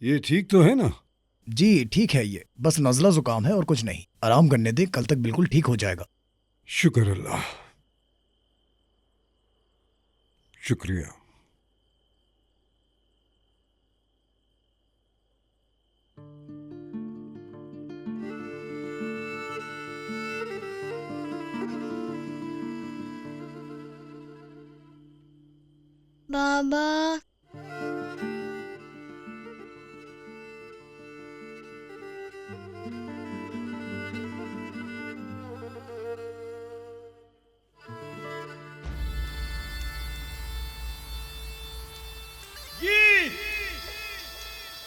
ये ठीक तो है ना? जी ठीक है, ये बस नज़ला जुकाम है और कुछ नहीं। आराम करने दे, कल तक बिल्कुल ठीक हो जाएगा। शुक्र अल्लाह, शुक्रिया। बाबा। गीत,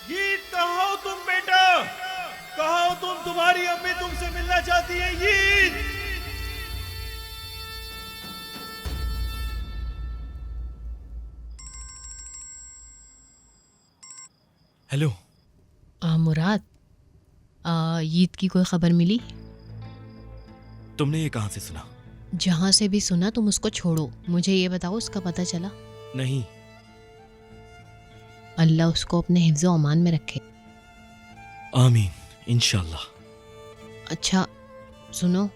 गीत कहाँ हो तुम बेटा? कहाँ हो तुम? तुम्हारी अम्मी तुमसे मिलना चाहती है। गीत। हेलो। मुराद, ईद की कोई खबर मिली? तुमने ये कहाँ से सुना? जहाँ से भी सुना तुम उसको छोड़ो, मुझे ये बताओ उसका पता चला? नहीं। अल्लाह उसको अपने हिफ्ज़-ओ अमान में रखे। आमीन, इंशाल्लाह। अच्छा सुनो,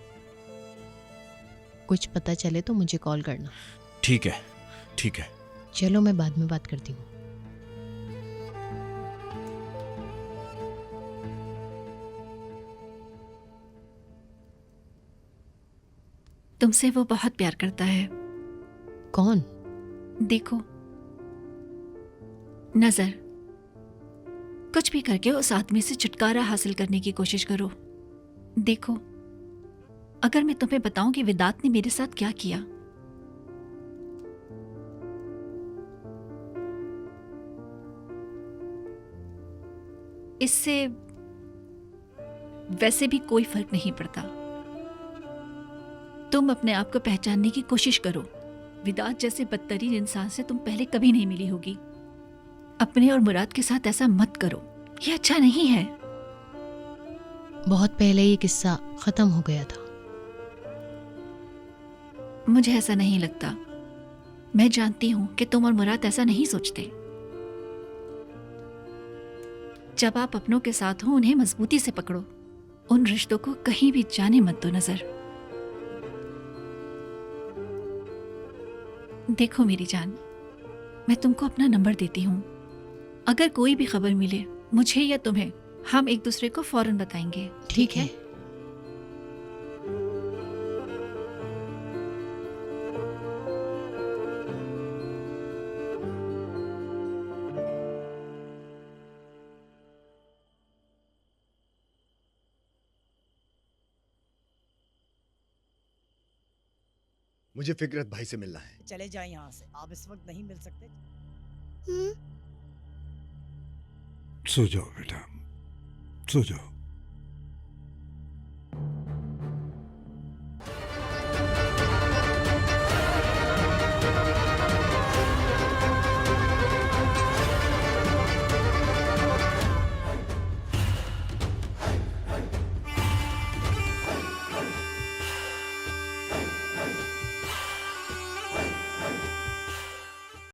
कुछ पता चले तो मुझे कॉल करना। ठीक है, ठीक है। चलो मैं बाद में बात करती हूँ। तुमसे वो बहुत प्यार करता है। कौन? देखो, नजर। कुछ भी करके उस आदमी से छुटकारा हासिल करने की कोशिश करो। देखो, अगर मैं तुम्हें बताऊं कि विदात ने मेरे साथ क्या किया, इससे वैसे भी कोई फर्क नहीं पड़ता। तुम अपने आप को पहचानने की कोशिश करो। विदात जैसे बदतरीन इंसान से तुम पहले कभी नहीं मिली होगी। अपने और मुराद के साथ ऐसा मत करो, ये अच्छा नहीं है। बहुत पहले ये किस्सा खत्म हो गया था। मुझे ऐसा नहीं लगता। मैं जानती हूं कि तुम और मुराद ऐसा नहीं सोचते। जब आप अपनों के साथ हो, उन्हें मजबूती से पकड़ो। उन रिश्तों को कहीं भी जाने मत दो नजर। देखो मेरी जान, मैं तुमको अपना नंबर देती हूँ। अगर कोई भी खबर मिले मुझे या तुम्हें, हम एक दूसरे को फौरन बताएंगे। ठीक है। मुझे फिकरत भाई से मिलना है। चले जाएं यहाँ से, आप इस वक्त नहीं मिल सकते। हम्म। सो जाओ बेटा, सो जाओ।